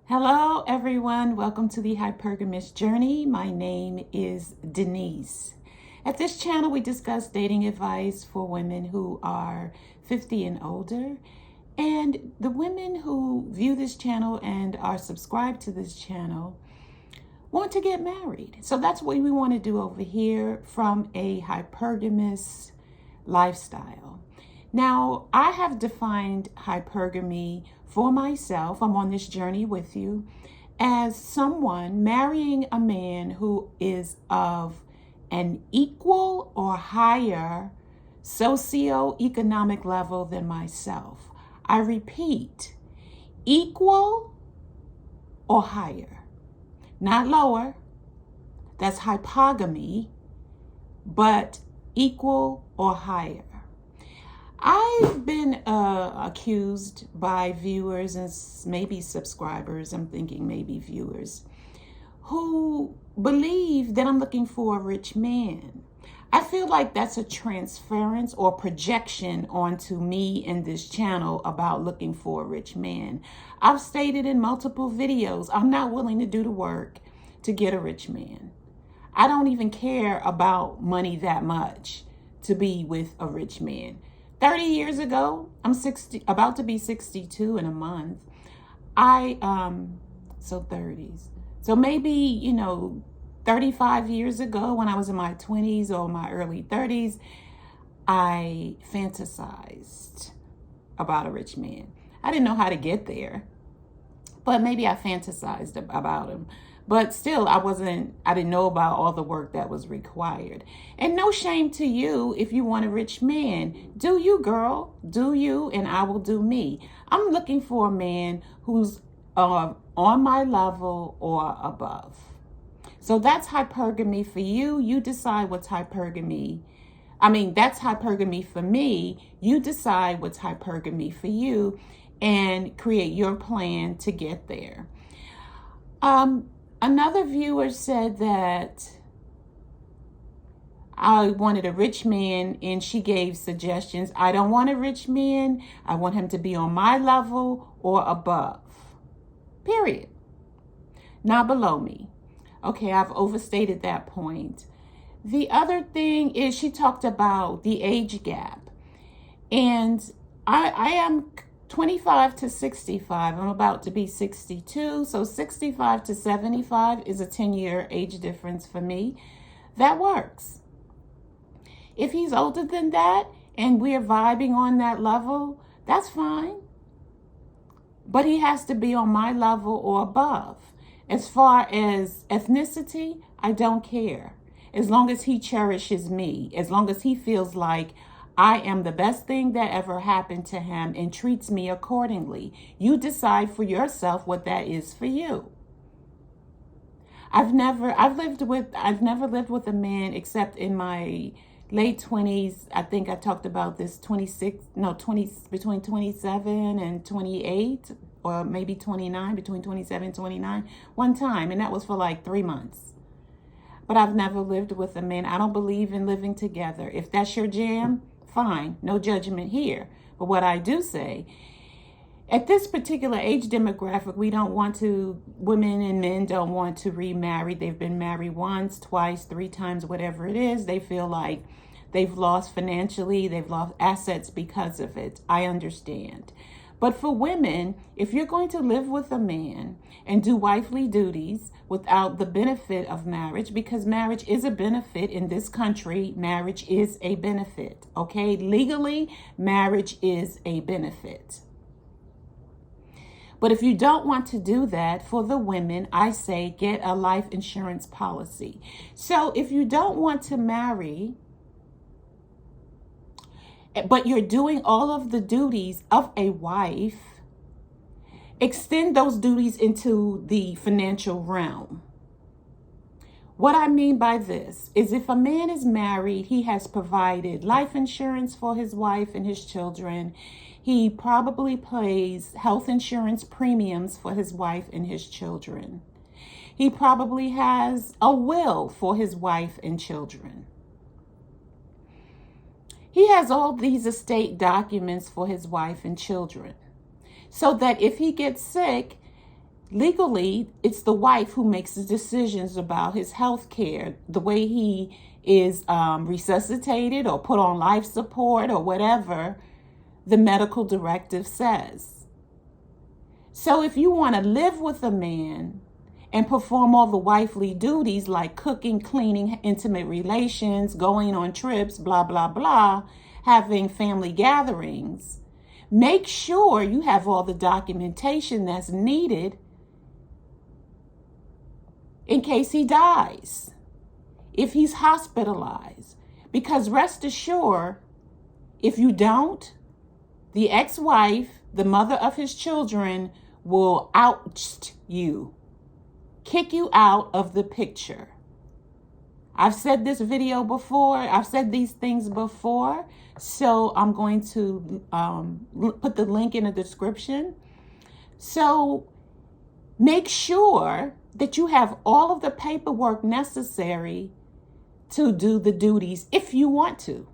Hello, everyone. Welcome to the Hypergamous Journey. My name is Denise. At this channel, we discuss dating advice for women who are 50 and older. And the women who view this channel and are subscribed to this channel want to get married. So that's what we want to do over here from a hypergamous lifestyle. Now, I have defined hypergamy for myself. I'm on this journey with you as someone marrying a man who is of an equal or higher socioeconomic level than myself. I repeat, equal or higher, not lower. That's hypergamy, but equal or higher. I've been accused by viewers and maybe subscribers, I'm thinking maybe viewers, who believe that I'm looking for a rich man. I feel like that's a transference or projection onto me and this channel about looking for a rich man. I've stated in multiple videos, I'm not willing to do the work to get a rich man. I don't even care about money that much to be with a rich man. 30 years ago, I'm about to be 62 in a month. So 30s. So maybe, 35 years ago when I was in my 20s or my early 30s, I fantasized about a rich man. I didn't know how to get there, but maybe I fantasized about him. But still, I didn't know about all the work that was required. And no shame to you if you want a rich man. Do you, girl? Do you, and I will do me. I'm looking for a man who's on my level or above. So that's hypergamy for you. You decide what's hypergamy. That's hypergamy for me. You decide what's hypergamy for you and create your plan to get there. Another viewer said that I wanted a rich man and she gave suggestions. I don't want a rich man. I want him to be on my level or above. Period. Not below me. Okay, I've overstated that point. The other thing is she talked about the age gap. And I am 25 to 65. I'm about to be 62. So 65 to 75 is a 10-year age difference for me. That works. If he's older than that and we're vibing on that level, that's fine. But he has to be on my level or above. As far as ethnicity, I don't care. As long as he cherishes me, as long as he feels like I am the best thing that ever happened to him and treats me accordingly. You decide for yourself what that is for you. I've never lived with a man except in my late 20s. I think I talked about this between 27 and 28 or maybe 29, between 27 and 29 one time. And that was for like 3 months. But I've never lived with a man. I don't believe in living together. If that's your jam, fine, no judgment here. But what I do say, at this particular age demographic, women and men don't want to remarry. They've been married once, twice, 3 times, whatever it is. They feel like they've lost financially, they've lost assets because of it. I understand. But for women, if you're going to live with a man and do wifely duties without the benefit of marriage, because marriage is a benefit in this country, marriage is a benefit, okay? Legally, marriage is a benefit. But if you don't want to do that, for the women, I say get a life insurance policy. So if you don't want to marry, but you're doing all of the duties of a wife, extend those duties into the financial realm. What I mean by this is if a man is married, he has provided life insurance for his wife and his children. He probably pays health insurance premiums for his wife and his children. He probably has a will for his wife and children. He has all these estate documents for his wife and children, so that if he gets sick, Legally, it's the wife who makes the decisions about his health care, the way he is resuscitated or put on life support or whatever the medical directive says. So if you want to live with a man and perform all the wifely duties like cooking, cleaning, intimate relations, going on trips, blah, blah, blah, having family gatherings, make sure you have all the documentation that's needed in case he dies, if he's hospitalized. Because rest assured, if you don't, the ex-wife, the mother of his children, will oust you, kick you out of the picture. I've said this video before. I've said these things before. So I'm going to put the link in the description. So make sure that you have all of the paperwork necessary to do the duties if you want to.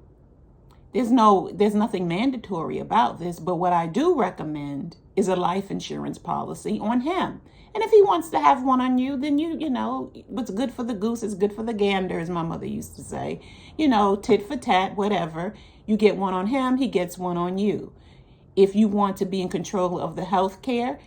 There's nothing mandatory about this, but what I do recommend is a life insurance policy on him. And if he wants to have one on you, then you know, what's good for the goose is good for the gander, as my mother used to say. You know, tit for tat, whatever. You get one on him, he gets one on you. If you want to be in control of the health care,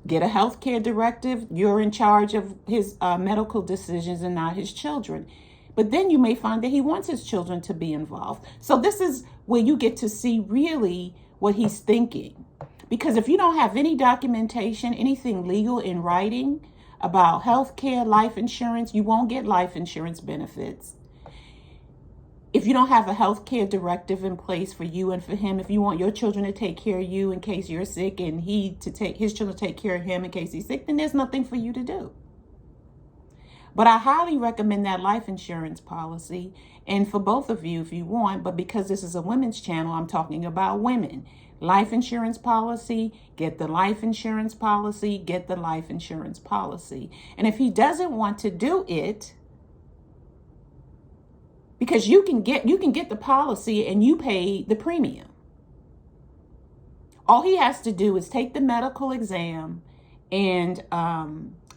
get a health care directive. You're in charge of his medical decisions and not his children. But then you may find that he wants his children to be involved. So this is where you get to see really what he's thinking. Because if you don't have any documentation, anything legal in writing about health care, life insurance, you won't get life insurance benefits. If you don't have a health care directive in place for you and for him, if you want your children to take care of you in case you're sick and his children to take care of him in case he's sick, then there's nothing for you to do. But I highly recommend that life insurance policy, and for both of you if you want, but because this is a women's channel, I'm talking about women. Life insurance policy, get the life insurance policy, get the life insurance policy. And if he doesn't want to do it, because you can get the policy and you pay the premium. All he has to do is take the medical exam and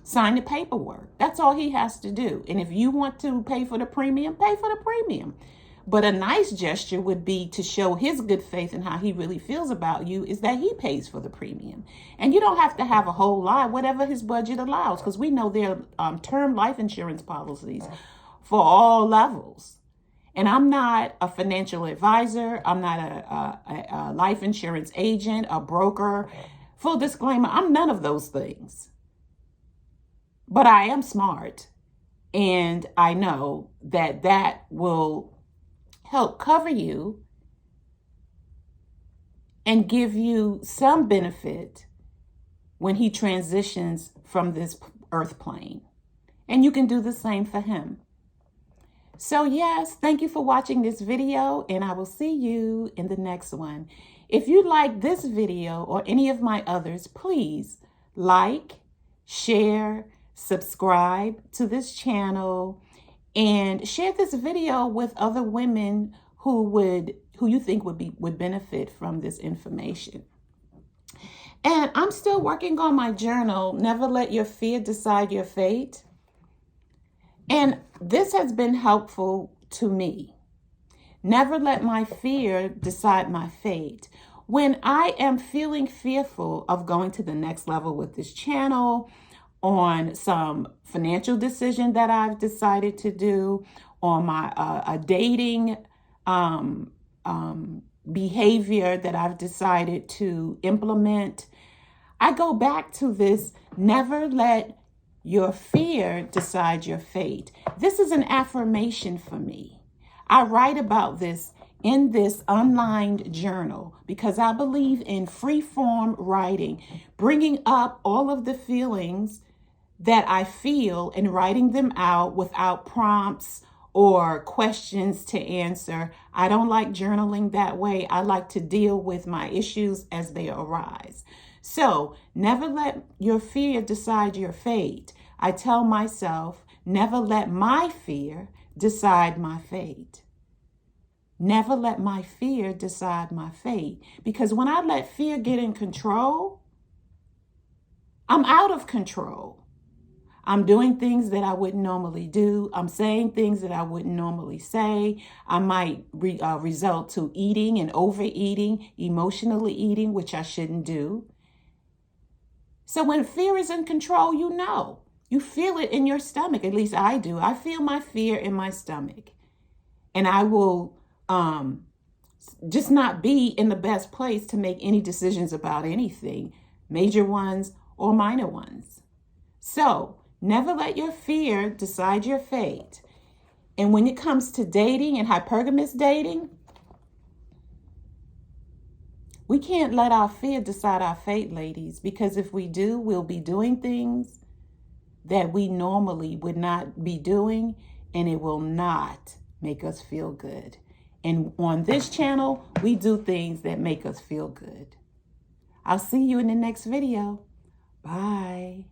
sign the paperwork. That's all he has to do. And if you want to pay for the premium, pay for the premium. But a nice gesture would be to show his good faith and how he really feels about you is that he pays for the premium. And you don't have to have a whole lot, whatever his budget allows, because we know there are term life insurance policies for all levels. And I'm not a financial advisor. I'm not a life insurance agent, a broker. Full disclaimer, I'm none of those things. But I am smart, and I know that that will help cover you and give you some benefit when he transitions from this earth plane. And you can do the same for him. So yes, thank you for watching this video, and I will see you in the next one. If you like this video or any of my others, please like, share, subscribe to this channel, and share this video with other women who you think would benefit from this information. And I'm still working on my journal, Never Let Your Fear Decide Your Fate. And this has been helpful to me. Never let my fear decide my fate. When I am feeling fearful of going to the next level with this channel, on some financial decision that I've decided to do, on my a dating behavior that I've decided to implement, I go back to this, never let your fear decide your fate. This is an affirmation for me. I write about this in this online journal because I believe in free form writing, bringing up all of the feelings that I feel and writing them out without prompts or questions to answer. I don't like journaling that way. I like to deal with my issues as they arise. So never let your fear decide your fate. I tell myself, never let my fear decide my fate. Never let my fear decide my fate. Because when I let fear get in control, I'm out of control. I'm doing things that I wouldn't normally do. I'm saying things that I wouldn't normally say. I might result to eating and overeating, emotionally eating, which I shouldn't do. So when fear is in control, you know. You feel it in your stomach. At least I do. I feel my fear in my stomach. And I will just not be in the best place to make any decisions about anything, major ones or minor ones. So never let your fear decide your fate. And when it comes to dating and hypergamous dating, we can't let our fear decide our fate, ladies, because if we do, we'll be doing things that we normally would not be doing, and it will not make us feel good. And on this channel, we do things that make us feel good. I'll see you in the next video. Bye.